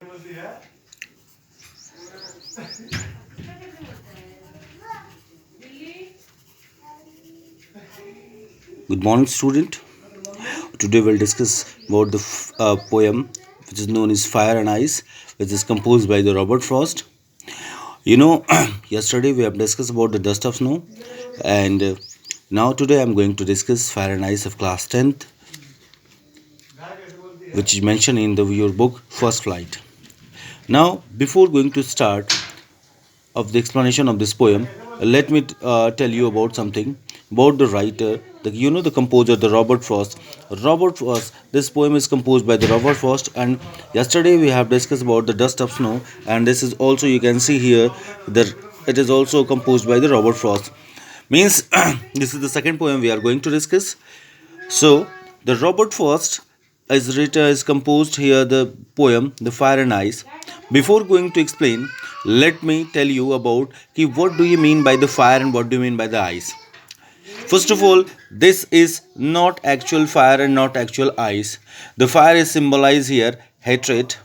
Good morning, student. Today we'll discuss about the poem which is known as Fire and Ice, which is composed by the Robert Frost. You know, yesterday we have discussed about the dust of snow, and now today I'm going to discuss Fire and Ice of class 10th, which is mentioned in your book First Flight. Now, before going to start of the explanation of this poem, let me tell you about something about the writer, the composer, the Robert Frost. Robert Frost. This poem is composed by the Robert Frost, and yesterday we have discussed about the dust of snow, and this is also you can see here that it is also composed by the Robert Frost. Means this is the second poem we are going to discuss. So the Robert Frost is composed here the poem The Fire and Ice. Before going to explain, let me tell you about what do you mean by the fire and what do you mean by the ice. First of all, this is not actual fire and not actual ice. The fire is symbolized here hatred,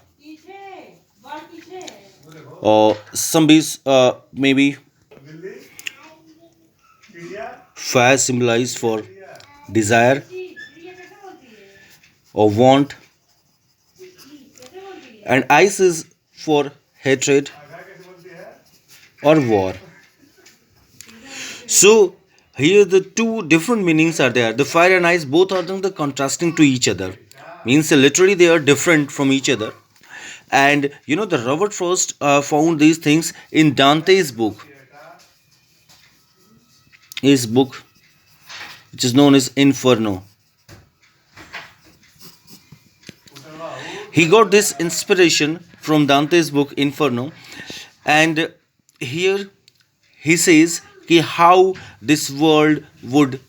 or some maybe fire symbolized for desire or want, and ice is for hatred or war. So here the two different meanings are there. The fire and ice both are the contrasting to each other. Means literally they are different from each other. And the Robert Frost found these things in Dante's book. His book, which is known as Inferno. He got this inspiration from Dante's book Inferno, and here he says how this world would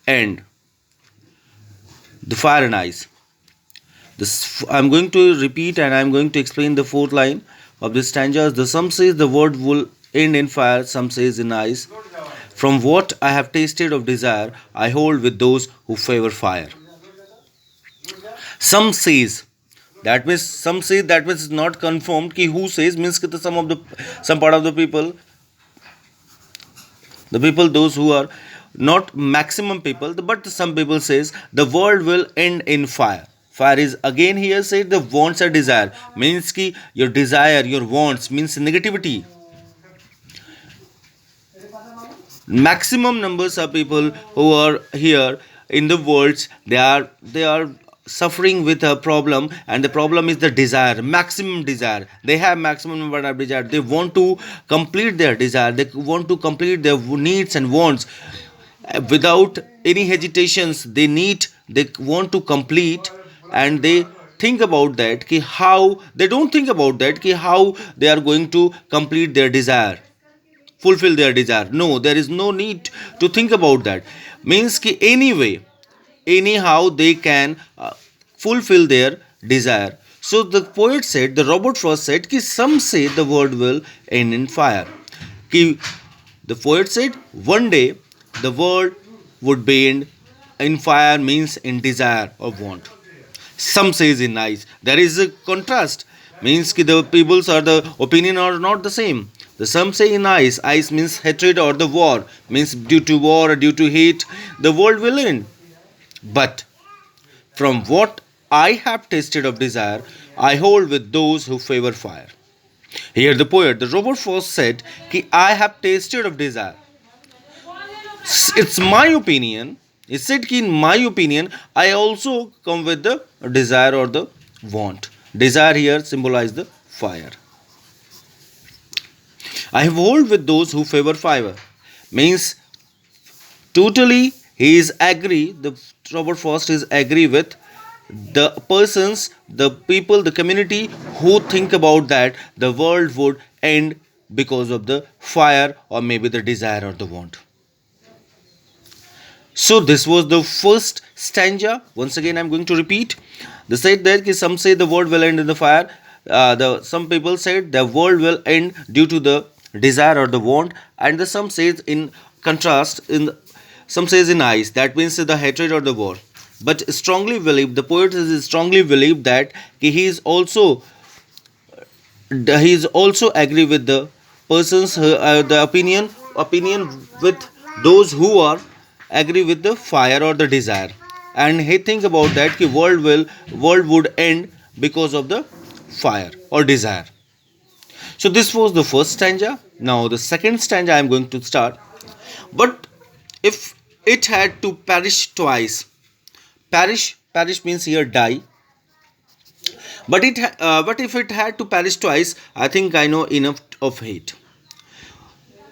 end. The fire and ice. I'm going to repeat and I'm going to explain the fourth line of this stanza. The some says the world will end in fire, some says in ice. From what I have tasted of desire, I hold with those who favor fire. Some says. That means some say that means not confirmed. Ki who says means that some part of the people those who are not maximum people, but some people says the world will end in fire. Fire is again here said the wants or desire means ki your desire, your wants means negativity. Maximum numbers of people who are here in the world, they are suffering with a problem, and the problem is the desire, maximum desire. They have maximum number of desire. They want to complete their desire. They want to complete their needs and wants without any hesitations. They want to complete, and they think about that ki how they don't think about that ki how they are going to complete their desire, fulfill their desire. No, there is no need to think about that. Means ki anyway, anyhow they can fulfill their desire. So the poet said, the Robert Frost said, ki some say the world will end in fire. Ki the poet said one day the world would be in fire means in desire or want. Some says in ice. There is a contrast. Means ki the people's or the opinion are not the same. The some say in ice. Ice means hatred or the war. Means due to war or due to hate, the world will end. But from what I have tasted of desire, I hold with those who favor fire. Here the poet, the Robert Frost said, ki I have tasted of desire. It's my opinion. He said ki in my opinion, I also come with the desire or the want. Desire here symbolizes the fire. I have hold with those who favor fire. Means totally he is agree, the Robert Frost is agree with the persons, the people, the community who think about that the world would end because of the fire or maybe the desire or the want. So this was the first stanza. Once again, I'm going to repeat. They said that some say the world will end in the fire. Some people said the world will end due to the desire or the want, and the some says in contrast some says in ice. That means the hatred or the war. But strongly believe the poet is strongly believe that he is also he is also agree with the persons the opinion with those who are agree with the fire or the desire, and he think about that ki world would end because of the fire or desire. So this was the first stanza. Now the second stanza I am going to start. But if it had to perish twice, perish means here die. But if it had to perish twice, I think I know enough of hate.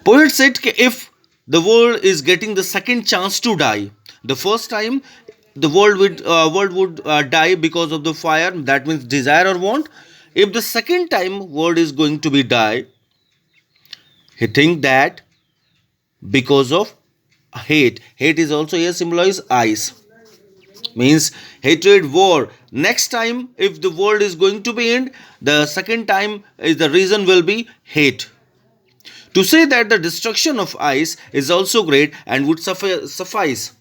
Poet said कि if the world is getting the second chance to die, the first time the world would die because of the fire, that means desire or want. If the second time world is going to be die, he think that because of hate. Hate is also here symbolized ice, means hatred, war. Next time if the world is going to be end, the second time is the reason will be hate. To say that the destruction of ice is also great and would suffice.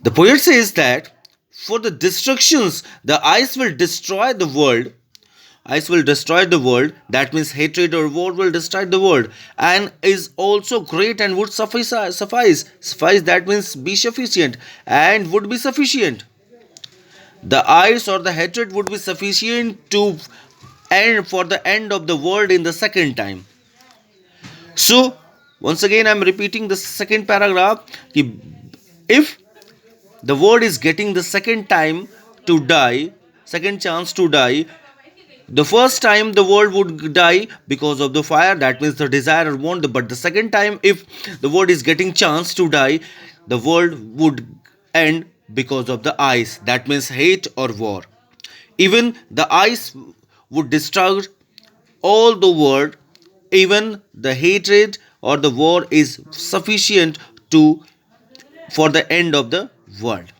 The poet says that for the destructions, the ice will destroy the world. Ice will destroy the world. That means hatred or war will destroy the world, and is also great and would suffice. That means be sufficient and would be sufficient. The ice or the hatred would be sufficient to end for the end of the world in the second time. So, once again, I am repeating the second paragraph. If the world is getting the second time to die, second chance to die, the first time the world would die because of the fire, that means the desire or want. But the second time, if the world is getting chance to die, the world would end because of the ice, that means hate or war. Even the ice would destroy all the world. Even the hatred or the war is sufficient to for the end of the world.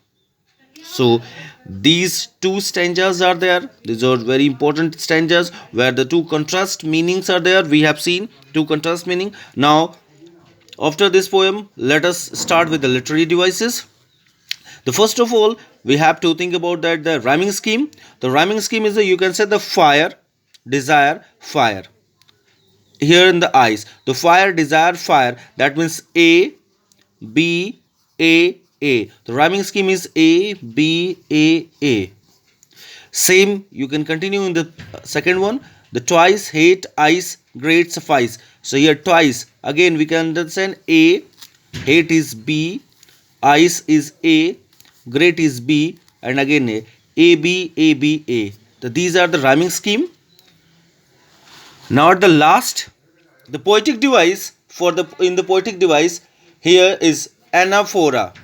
So these two stanzas are there. These are very important stanzas where the two contrast meanings are there. We have seen two contrast meaning. Now after this poem, let us start with the literary devices. The first of all, we have to think about that the rhyming scheme. The rhyming scheme is you can say the fire, desire, fire. Here in the eyes, the fire, desire, fire. That means A, B, A. The rhyming scheme is A, B, A. Same, you can continue in the second one. The twice, hate, ice, great, suffice. So here twice. Again, we can understand A, hate is B, ice is A, great is B, and again A. So these are the rhyming scheme. Now at the last, the poetic device for the in the poetic device here is anaphora.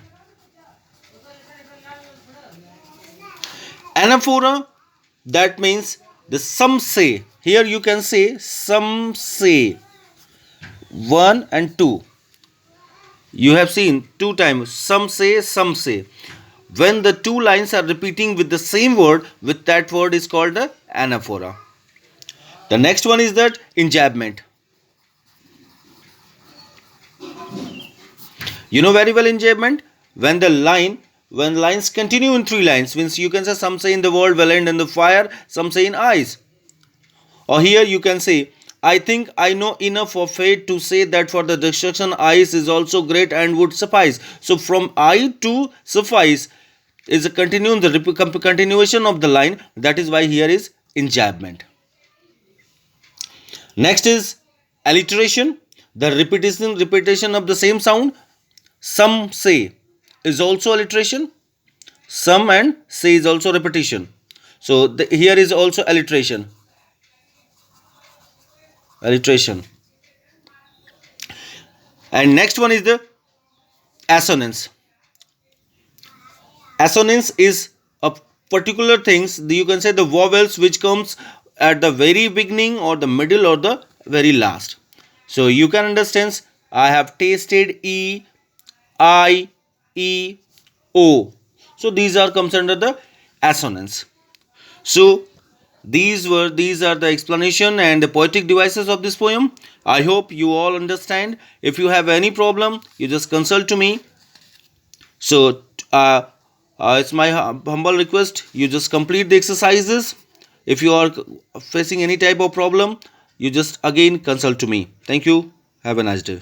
Anaphora, that means the some say. Here you can say some say. 1 and 2. You have seen two times some say, some say. When the two lines are repeating with the same word, with that word is called the anaphora. The next one is that enjambment. You know very well enjambment. When lines continue in three lines, means you can say some say in the world will end in the fire, some say in ice. Or here you can say, I think I know enough of fate to say that for the destruction ice is also great and would suffice. So from I to suffice is a continuation of the line. That is why here is enjambment. Next is alliteration. The repetition of the same sound. Some say is also alliteration. Some and say is also repetition. So here is also alliteration. And next one is the assonance. Assonance is a particular things, you can say the vowels which comes at the very beginning or the middle or the very last. So you can understand, I have tasted E, I, E, O. So these are comes under the assonance. So these are the explanation and the poetic devices of this poem. I hope you all understand. If you have any problem, you just consult to me. So it's my humble request, you just complete the exercises If you are facing any type of problem, you just again consult to me. Thank you. Have a nice day.